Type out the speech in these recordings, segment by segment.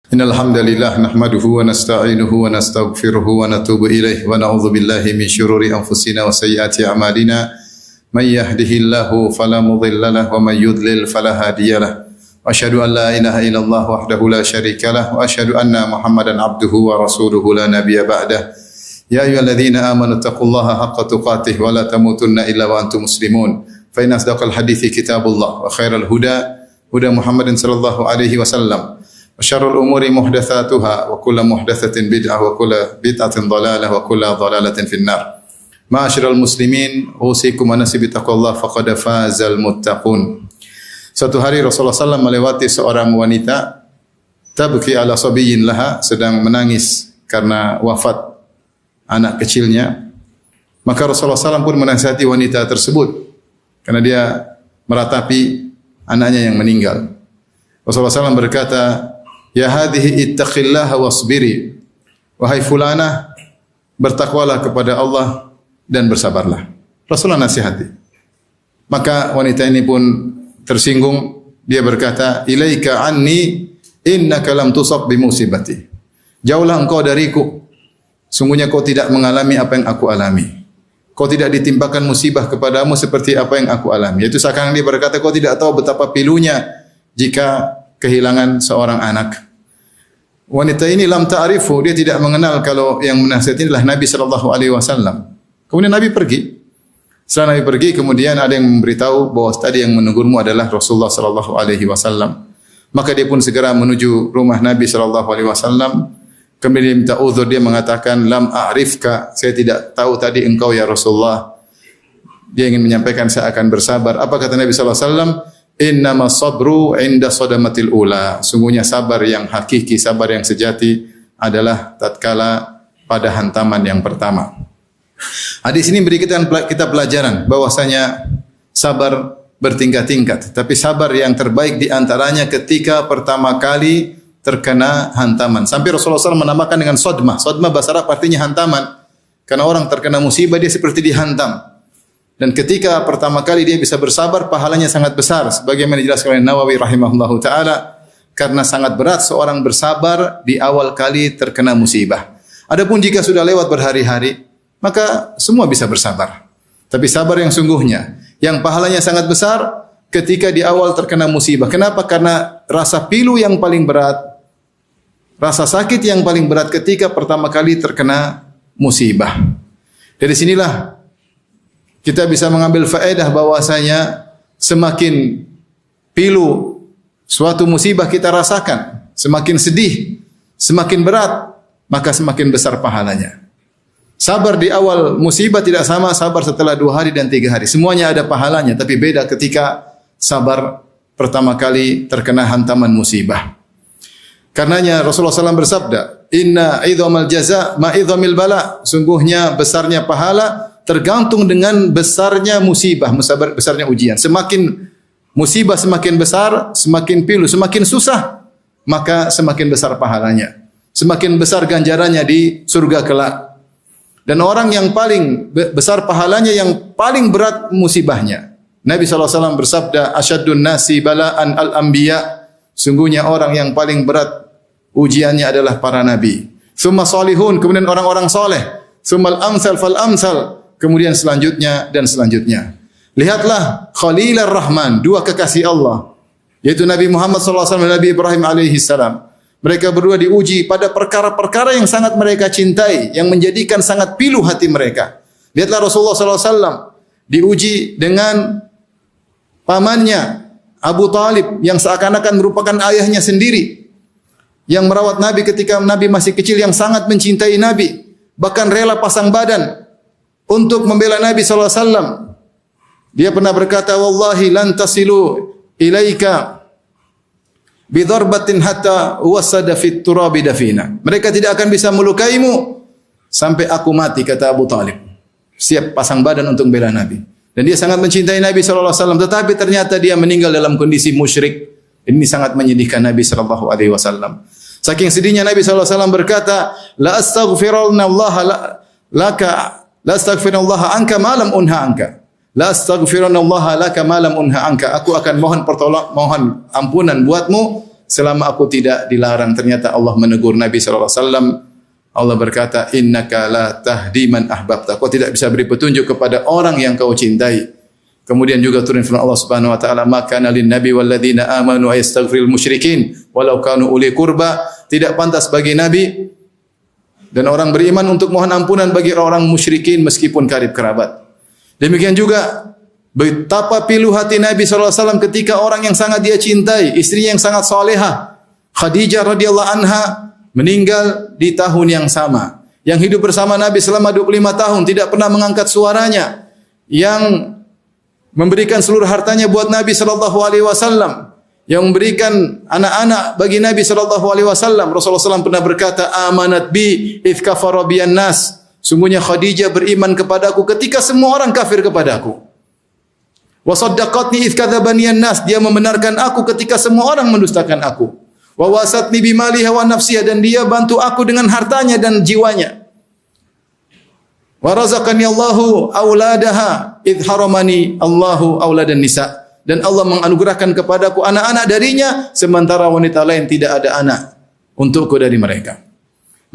Innal hamdalillah nahmaduhu wa nasta'inuhu wa nastaghfiruhu wa natubu ilayh wa na'udzu billahi min shururi anfusina wa sayyiati a'malina may yahdihillahu fala mudilla lahu wa may yudlil fala hadiyalah wa asyhadu an la ilaha illallah wahdahu la syarikalah wa asyhadu anna muhammadan abduhu wa rasuluhu la nabiyya ba'dah ya ayyuhalladzina amanu taqullaha haqqa tuqatih wa la tamutunna illa wa antum muslimun fa inna asdaqal hadithi kitabullah wa khairal huda huda Muhammadin sallallahu alaihi wasallam wa syarrul umuri muhdatsatuha wa kullu muhdatsatin bid'ah wa kullu bid'atin dhalalah wa kullu dhalalatin finnar. Ma'asyiral muslimin, usikum wa nafsi bi taqwallah faqad fazal muttaqun. Suatu hari Rasulullah SAW melewati seorang wanita tabki ala sabiyyin laha, sedang menangis karena wafat anak kecilnya. Maka Rasulullah SAW pun menasihati wanita tersebut karena dia meratapi anaknya yang meninggal. Rasulullah SAW berkata, ya hadhihi ittaqillaha wasbiri. Wahai fulanah, bertakwalah kepada Allah dan bersabarlah. Rasulullah nasihati. Maka wanita ini pun tersinggung. Dia berkata, ilaika anni innaka lam tusab bi musibati. Jauhlah engkau dariku. Sungguhnya kau tidak mengalami apa yang aku alami. Kau tidak ditimpakan musibah kepadamu seperti apa yang aku alami. Itu seakan dia berkata, kau tidak tahu betapa pilunya jika kehilangan seorang anak. Wanita ini lam ta'rifu, dia tidak mengenal kalau yang menasihati adalah Nabi sallallahu alaihi wasallam. Kemudian Nabi pergi. Setelah Nabi pergi, kemudian ada yang memberitahu bahwa tadi yang menegurmu adalah Rasulullah sallallahu alaihi wasallam. Maka dia pun segera menuju rumah Nabi sallallahu alaihi wasallam. Kemudian dia minta uzur, dia mengatakan lam a'rifka, saya tidak tahu tadi engkau ya Rasulullah. Dia ingin menyampaikan saya akan bersabar. Apa kata Nabi sallallahu alaihi wasallam? Innamas sabru 'inda sadamatil ula. Sungguhnya sabar yang hakiki, sabar yang sejati adalah tatkala pada hantaman yang pertama. Hadis ini beri kita pelajaran bahwasanya sabar bertingkat-tingkat, tapi sabar yang terbaik di antaranya ketika pertama kali terkena hantaman. Sampai Rasulullah SAW menamakan dengan sodmah. Sodmah bahasa Arab artinya hantaman. Karena orang terkena musibah dia seperti dihantam. Dan ketika pertama kali dia bisa bersabar, pahalanya sangat besar. Sebagaimana dijelaskan oleh Nawawi rahimahullahu ta'ala. Karena sangat berat seorang bersabar di awal kali terkena musibah. Adapun jika sudah lewat berhari-hari, maka semua bisa bersabar. Tapi sabar yang sungguhnya, yang pahalanya sangat besar ketika di awal terkena musibah. Kenapa? Karena rasa pilu yang paling berat, rasa sakit yang paling berat ketika pertama kali terkena musibah. Dari sinilah kita bisa mengambil faedah bahwasanya semakin pilu suatu musibah kita rasakan, semakin sedih, semakin berat, maka semakin besar pahalanya. Sabar di awal musibah tidak sama sabar setelah 2 hari dan 3 hari. Semuanya ada pahalanya, tapi beda ketika sabar pertama kali terkena hantaman musibah. Karenanya Rasulullah SAW bersabda, Inna idhamal jaza ma'idhamil bala. Sungguhnya besarnya pahala tergantung dengan besarnya musibah, besarnya ujian. Semakin musibah semakin besar, semakin pilu, semakin susah, maka semakin besar pahalanya. Semakin besar ganjarannya di surga kelak. Dan orang yang paling besar pahalanya yang paling berat musibahnya. Nabi SAW bersabda, Asyaddun nasi bala'an al-anbiya. Sungguhnya orang yang paling berat ujiannya adalah para nabi. Summa salihun, kemudian orang-orang soleh. Summal amsal fal amsal. Kemudian selanjutnya dan selanjutnya. Lihatlah Khalilar Rahman, 2 kekasih Allah, yaitu Nabi Muhammad SAW dan Nabi Ibrahim alaihissalam. Mereka berdua diuji pada perkara-perkara yang sangat mereka cintai, yang menjadikan sangat pilu hati mereka. Lihatlah Rasulullah SAW diuji dengan pamannya Abu Talib yang seakan-akan merupakan ayahnya sendiri, yang merawat Nabi ketika Nabi masih kecil, yang sangat mencintai Nabi, bahkan rela pasang badan untuk membela Nabi SAW. Dia pernah berkata, Wallahi lan tasilu ilaika bidharbatin hatta wasada fit turabi dafina. Mereka tidak akan bisa melukaimu sampai aku mati, kata Abu Talib. Siap pasang badan untuk membela Nabi. Dan dia sangat mencintai Nabi SAW. Tetapi ternyata dia meninggal dalam kondisi musyrik. Ini sangat menyedihkan Nabi SAW. Saking sedihnya Nabi SAW berkata, La astaghfirullaha laka La astaghfirullah anka ma lam unha anka. La astaghfirullah laka ma lam unha anka. Aku akan mohon ampunan buatmu selama aku tidak dilarang. Ternyata Allah menegur Nabi sallallahu alaihi wasallam. Allah berkata, innaka la tahdi man ahbabta. Kau tidak bisa beri petunjuk kepada orang yang kau cintai. Kemudian juga turun firman Allah Subhanahu wa taala, maka lin nabi wal ladzina amanu ayastaghfirul musyrikin walau kanu uli qurba. Tidak pantas bagi nabi dan orang beriman untuk mohon ampunan bagi orang musyrikin meskipun karib kerabat. Demikian juga betapa pilu hati Nabi sallallahu alaihi wasallam ketika orang yang sangat dia cintai, istrinya yang sangat salehah, Khadijah radhiyallahu anha, meninggal di tahun yang sama. Yang hidup bersama Nabi selama 25 tahun, tidak pernah mengangkat suaranya. Yang memberikan seluruh hartanya buat Nabi sallallahu alaihi wasallam. Yang memberikan anak-anak bagi Nabi sallallahu alaihi wasallam. Rasulullah SAW pernah berkata, "Amanat bi idz kafara biyan nas." Sungguhnya Khadijah beriman kepadaku ketika semua orang kafir kepadaku. Wa saddaqatni idz kadzabaniyan nas. Dia membenarkan aku ketika semua orang mendustakan aku. Wa wasatni bimaliha wa nafsiha, dan dia bantu aku dengan hartanya dan jiwanya. Wa razaqani Allahu auladaha idh haramani Allahu auladan nisa. Dan Allah menganugerahkan kepadaku anak-anak darinya sementara wanita lain tidak ada anak untukku dari mereka.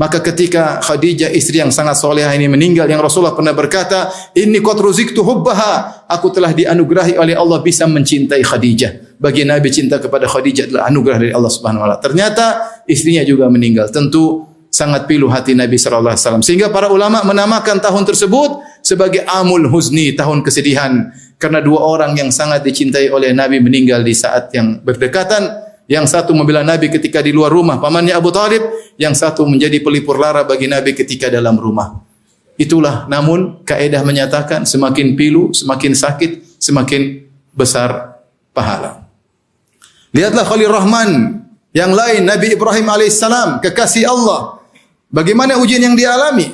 Maka ketika Khadijah istri yang sangat solehah ini meninggal, yang Rasulullah pernah berkata, inni qad ruziktu hubbaha, aku telah dianugerahi oleh Allah bisa mencintai Khadijah. Bagi Nabi cinta kepada Khadijah adalah anugerah dari Allah Subhanahu wa taala. Ternyata istrinya juga meninggal. Tentu sangat pilu hati Nabi sallallahu alaihi wasallam. Sehingga para ulama menamakan tahun tersebut sebagai Amul Huzni, tahun kesedihan, karena dua orang yang sangat dicintai oleh Nabi meninggal di saat yang berdekatan. Yang satu membela Nabi ketika di luar rumah, pamannya Abu Talib. Yang satu menjadi pelipur lara bagi Nabi ketika dalam rumah. Itulah, namun kaedah menyatakan semakin pilu, semakin sakit, semakin besar pahala. Lihatlah Khalil Rahman yang lain, Nabi Ibrahim alaihissalam, kekasih Allah. Bagaimana ujian yang dia alami?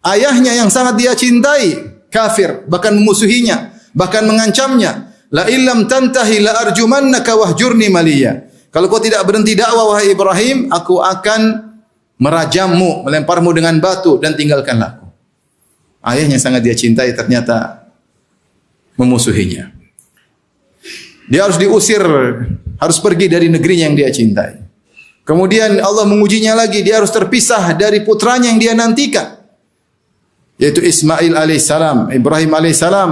Ayahnya yang sangat dia cintai, kafir, bahkan memusuhinya, bahkan mengancamnya. La illam tantahi la arjumannaka wahjurni maliya. Kalau kau tidak berhenti dakwah wahai Ibrahim, aku akan merajammu, melemparmu dengan batu dan tinggalkanlah aku. Ayahnya sangat dia cintai ternyata memusuhinya. Dia harus diusir, harus pergi dari negerinya yang dia cintai. Kemudian Allah mengujinya lagi, dia harus terpisah dari putranya yang dia nantikan, yaitu Ismail alaihissalam. Ibrahim alaihissalam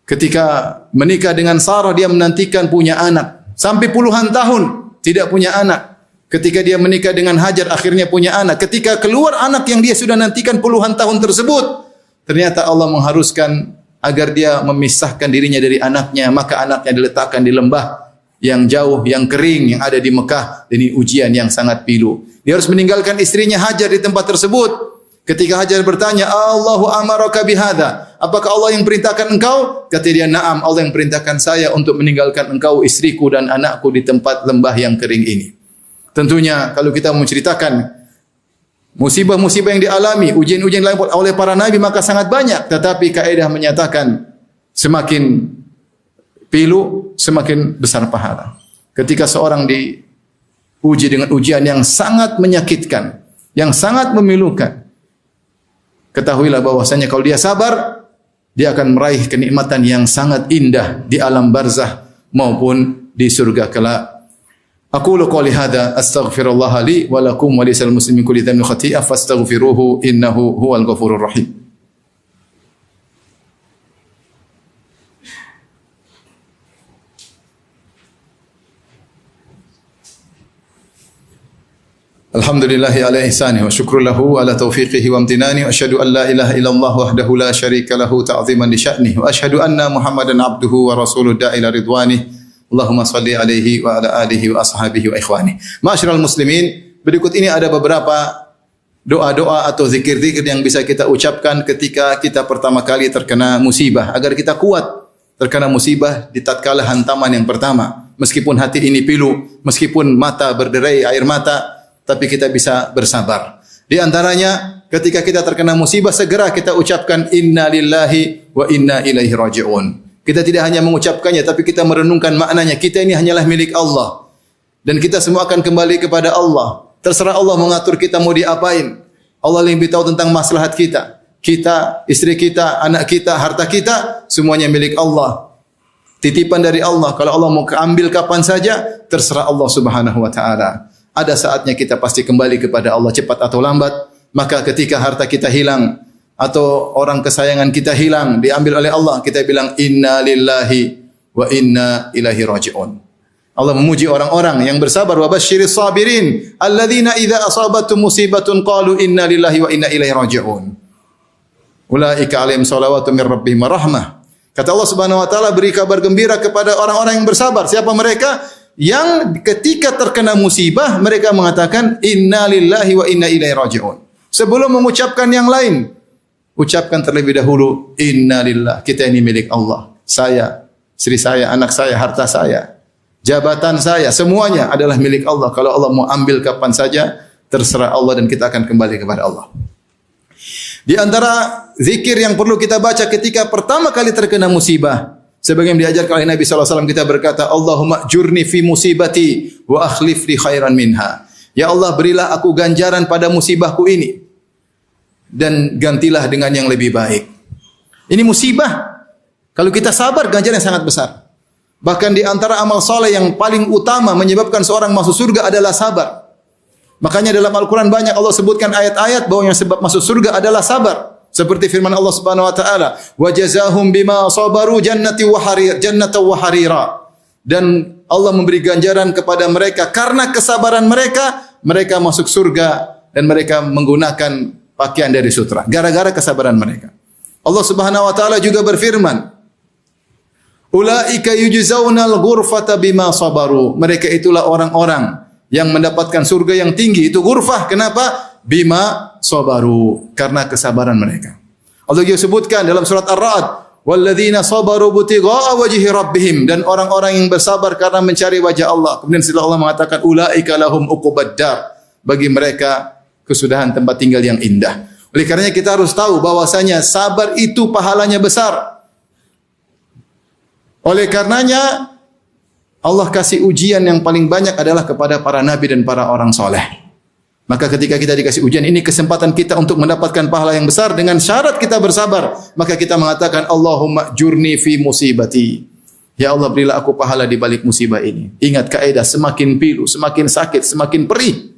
ketika menikah dengan Sarah, dia menantikan punya anak. Sampai puluhan tahun tidak punya anak. Ketika dia menikah dengan Hajar, akhirnya punya anak. Ketika keluar anak yang dia sudah nantikan puluhan tahun tersebut, ternyata Allah mengharuskan agar dia memisahkan dirinya dari anaknya. Maka anaknya diletakkan di lembah yang jauh, yang kering, yang ada di Mekah. Dan ini ujian yang sangat pilu. Dia harus meninggalkan istrinya Hajar di tempat tersebut. Ketika Hajar bertanya, Allahu amaraka bihadza, apakah Allah yang perintahkan engkau? Kata dia, na'am, Allah yang perintahkan saya untuk meninggalkan engkau, istriku dan anakku di tempat lembah yang kering ini. Tentunya kalau kita menceritakan musibah-musibah yang dialami, ujian-ujian yang oleh para nabi, maka sangat banyak. Tetapi kaidah menyatakan semakin pilu, semakin besar pahala. Ketika seorang diuji dengan ujian yang sangat menyakitkan, yang sangat memilukan, ketahuilah bahwasanya kalau dia sabar, dia akan meraih kenikmatan yang sangat indah di alam barzah maupun di surga kelak. Aqulu qouli hadza astaghfirullah li wa lakum wa lisal muslimin kulli dhanbin khati'ah fastaghfiruhu innahu huwal ghafurur rahim. Alhamdulillahi ala ihsanihi wa syukru lahu ala taufiqihi wa amtinani wa asyhadu an la ilaha illallah wahdahu la syarika lahu ta'ziman li sya'nihi wa asyhadu anna Muhammadan abduhu wa rasuluhu da'ila ridwanihi. Allahumma salli alaihi wa ala alihi wa ashabihi wa ikhwani. Ma'asyiral muslimin, berikut ini ada beberapa doa-doa atau zikir-zikir yang bisa kita ucapkan ketika kita pertama kali terkena musibah agar kita kuat terkena musibah di tatkala hantaman yang pertama. Meskipun hati ini pilu, meskipun mata berderai air mata, tapi kita bisa bersabar. Di antaranya ketika kita terkena musibah, segera kita ucapkan inna lillahi wa inna ilaihi raji'un. Kita tidak hanya mengucapkannya, tapi kita merenungkan maknanya. Kita ini hanyalah milik Allah. Dan kita semua akan kembali kepada Allah. Terserah Allah mengatur kita mau diapain. Allah lebih tahu tentang maslahat kita. Kita, istri kita, anak kita, harta kita, semuanya milik Allah. Titipan dari Allah. Kalau Allah mau ambil kapan saja, terserah Allah Subhanahu wa taala. Ada saatnya kita pasti kembali kepada Allah cepat atau lambat. Maka ketika harta kita hilang atau orang kesayangan kita hilang, diambil oleh Allah, kita bilang inna lillahi wa inna ilaihi raji'un. Allah memuji orang-orang yang bersabar. Wa basyiris sabirin alladzina idza asabatum musibatun qalu inna lillahi wa inna ilaihi raji'un. Ulaika alaihim shalawatu mir rabbihim wa rahmah. Kata Allah Subhanahu wa taala, beri kabar gembira kepada orang-orang yang bersabar. Siapa mereka? Yang ketika terkena musibah mereka mengatakan inna lillahi wa inna ilaihi raji'un. Sebelum mengucapkan yang lain, ucapkan terlebih dahulu inna lillah. Kita ini milik Allah. Saya, istri saya, anak saya, harta saya, jabatan saya, semuanya adalah milik Allah. Kalau Allah mau ambil kapan saja, terserah Allah dan kita akan kembali kepada Allah. Di antara zikir yang perlu kita baca ketika pertama kali terkena musibah, sebagaimana diajarkan oleh Nabi SAW, kita berkata, Allahumma jurni fi musibati wa akhlif li khairan minha. Ya Allah, berilah aku ganjaran pada musibahku ini dan gantilah dengan yang lebih baik. Ini musibah. Kalau kita sabar, ganjaran yang sangat besar. Bahkan di antara amal soleh yang paling utama menyebabkan seorang masuk surga adalah sabar. Makanya dalam Al-Quran banyak Allah sebutkan ayat-ayat bahwa yang sebab masuk surga adalah sabar. Seperti firman Allah Subhanahu wa taala, "Wa jazahum bima sabaru jannatan wa harira." Dan Allah memberi ganjaran kepada mereka karena kesabaran mereka, mereka masuk surga dan mereka menggunakan pakaian dari sutra gara-gara kesabaran mereka. Allah Subhanahu wa taala juga berfirman, "Ulaika yujzaunal ghurfata bima sabaru." Mereka itulah orang-orang yang mendapatkan surga yang tinggi. Itu ghurfah. Kenapa? Bima sabaru, karena kesabaran mereka. Allah juga sebutkan dalam surat Ar-Ra'd, "Walladzina sabaru butigha'a wajhi rabbihim." Dan orang-orang yang bersabar karena mencari wajah Allah. Kemudian setelah Allah mengatakan, "Ulaika lahum uqubad dar." Bagi mereka kesudahan tempat tinggal yang indah. Oleh karenanya kita harus tahu bahwasanya sabar itu pahalanya besar. Oleh karenanya Allah kasih ujian yang paling banyak adalah kepada para nabi dan para orang soleh. Maka ketika kita dikasih ujian, ini kesempatan kita untuk mendapatkan pahala yang besar dengan syarat kita bersabar. Maka kita mengatakan, Allahumma jurni fi musibati. Ya Allah, berilah aku pahala di balik musibah ini. Ingat kaidah, semakin pilu, semakin sakit, semakin perih,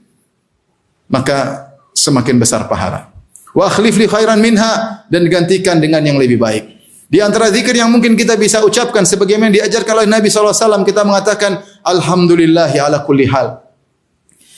maka semakin besar pahala. Wa akhlif li khairan minha, dan gantikan dengan yang lebih baik. Di antara zikir yang mungkin kita bisa ucapkan sebagaimana diajarkan oleh Nabi SAW, kita mengatakan alhamdulillahi ala kulli hal.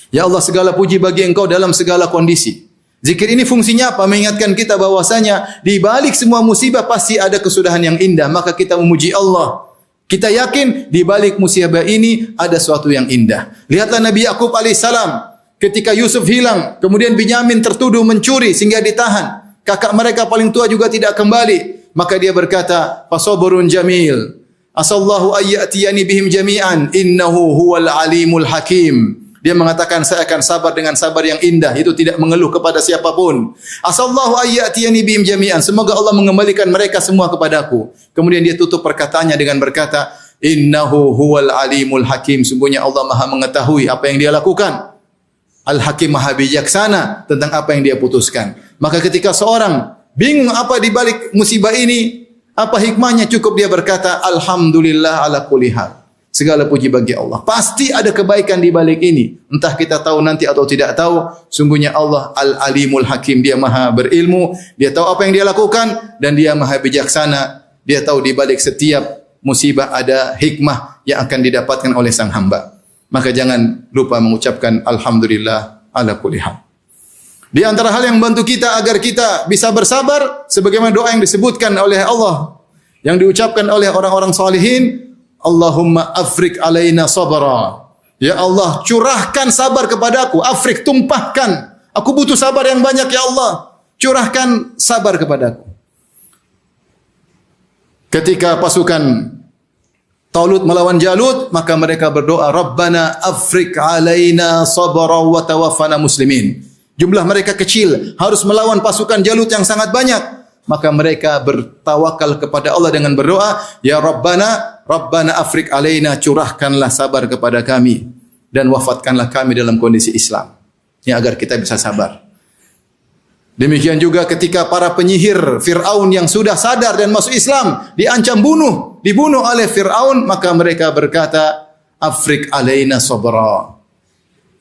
Ya Allah, segala puji bagi Engkau dalam segala kondisi. Zikir ini fungsinya apa? Mengingatkan kita bahwasanya di balik semua musibah pasti ada kesudahan yang indah. Maka kita memuji Allah. Kita yakin di balik musibah ini ada sesuatu yang indah. Lihatlah Nabi Yakub alaihissalam ketika Yusuf hilang, kemudian Binyamin tertuduh mencuri sehingga ditahan. Kakak mereka paling tua juga tidak kembali. Maka dia berkata, "Fasabrun jamil. Asallahu ayyatiyani bihim jami'an. Innahu huwal alimul hakim." Dia mengatakan, saya akan sabar dengan sabar yang indah. Itu tidak mengeluh kepada siapapun. Asallahu ayyatiyani bihim jami'an. Semoga Allah mengembalikan mereka semua kepadaku. Kemudian dia tutup perkataannya dengan berkata, Innahu huwal alimul hakim. Sungguhnya Allah maha mengetahui apa yang dia lakukan. Al-Hakim maha bijaksana tentang apa yang dia putuskan. Maka ketika seorang bingung apa di balik musibah ini, apa hikmahnya, cukup dia berkata, Alhamdulillah ala kulli hal. Segala puji bagi Allah. Pasti ada kebaikan di balik ini. Entah kita tahu nanti atau tidak tahu, sungguhnya Allah Al-Alimul Hakim. Dia maha berilmu, dia tahu apa yang dia lakukan, dan dia maha bijaksana. Dia tahu di balik setiap musibah ada hikmah yang akan didapatkan oleh sang hamba. Maka jangan lupa mengucapkan Alhamdulillah ala kulli hal. Di antara hal yang membantu kita agar kita bisa bersabar, sebagaimana doa yang disebutkan oleh Allah, yang diucapkan oleh orang-orang salihin, Allahumma afrik alaina sabra. Ya Allah, curahkan sabar kepadaku. Afrik, tumpahkan. Aku butuh sabar yang banyak, ya Allah. Curahkan sabar kepadaku. Ketika pasukan Talut melawan Jalut, maka mereka berdoa, Rabbana afrik alaina sabra wa tawaffana muslimin. Jumlah mereka kecil, harus melawan pasukan Jalut yang sangat banyak. Maka mereka bertawakal kepada Allah dengan berdoa, Ya Rabbana, Rabbana afrik alaina, curahkanlah sabar kepada kami. Dan wafatkanlah kami dalam kondisi Islam. Ini agar kita bisa sabar. Demikian juga ketika para penyihir Fir'aun yang sudah sadar dan masuk Islam diancam dibunuh oleh Fir'aun, maka mereka berkata, "Afrik alaina sabra."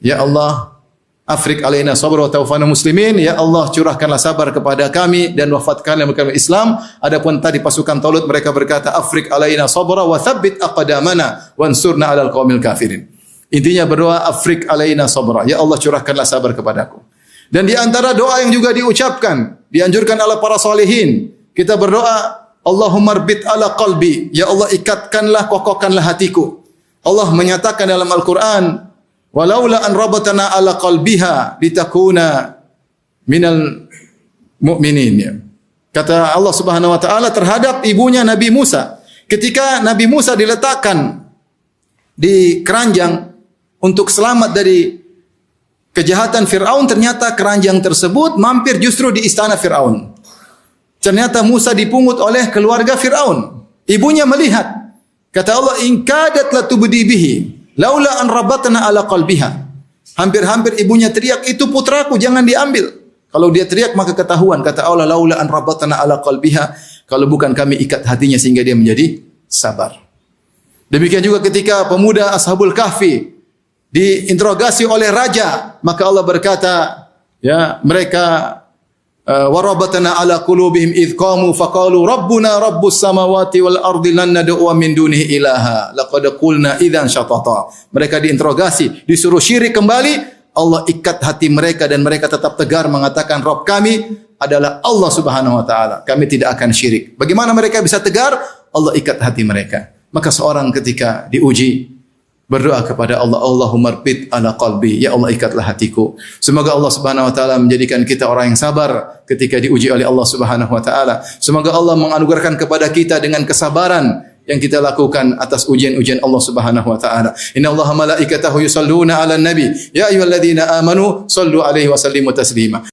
Ya Allah, afrik alaina sabra wa tawaffana muslimin. Ya Allah, curahkanlah sabar kepada kami dan wafatkanlah kami Islam. Adapun tadi pasukan Talut, mereka berkata, "Afrik alaina sabra wa tsabbit aqdamana wansurna 'alal qaumil kafirin." Intinya berdoa, "Afrik alaina sabra." Ya Allah, curahkanlah sabar kepadaku. Dan di antara doa yang juga diucapkan, dianjurkan oleh para salihin, kita berdoa, Allahumma arbit ala qalbi. Ya Allah, ikatkanlah, kokohkanlah hatiku. Allah menyatakan dalam Al-Quran, walaula an rabatana ala qalbiha litakuna minal mu'minin. Kata Allah Subhanahu wa taala terhadap ibunya Nabi Musa, ketika Nabi Musa diletakkan di keranjang untuk selamat dari kejahatan Fir'aun, ternyata keranjang tersebut mampir justru di istana Fir'aun. Ternyata Musa dipungut oleh keluarga Fir'aun. Ibunya melihat. Kata Allah, in kadat la tubdi bihi laula an rabatna ala qalbiha. Hampir-hampir ibunya teriak, itu putraku, jangan diambil. Kalau dia teriak maka ketahuan. Kata Allah, laula an rabatna ala qalbiha, kalau bukan kami ikat hatinya sehingga dia menjadi sabar. Demikian juga ketika pemuda Ashabul Kahfi diinterogasi oleh raja, maka Allah berkata, ya, mereka warabatna ala qulubihim idh qamu faqalu rabbuna rabbus samawati wal ardi lan nad'u min dunihi ilaha laqad qulna idzan syatata. Mereka diinterogasi, disuruh syirik kembali, Allah ikat hati mereka dan mereka tetap tegar mengatakan Rabb kami adalah Allah Subhanahu wa taala. Kami tidak akan syirik. Bagaimana mereka bisa tegar? Allah ikat hati mereka. Maka seorang ketika diuji berdoa kepada Allah, Allahumma arbit ala qalbi, ya Allah ikatlah hatiku. Semoga Allah Subhanahu wa taala menjadikan kita orang yang sabar ketika diuji oleh Allah Subhanahu wa taala. Semoga Allah menganugerahkan kepada kita dengan kesabaran yang kita lakukan atas ujian-ujian Allah Subhanahu wa taala. Innallaha malaikatahu yusalluna 'alan nabi, ya ayyuhalladzina amanu sallu 'alaihi wa sallimu taslima.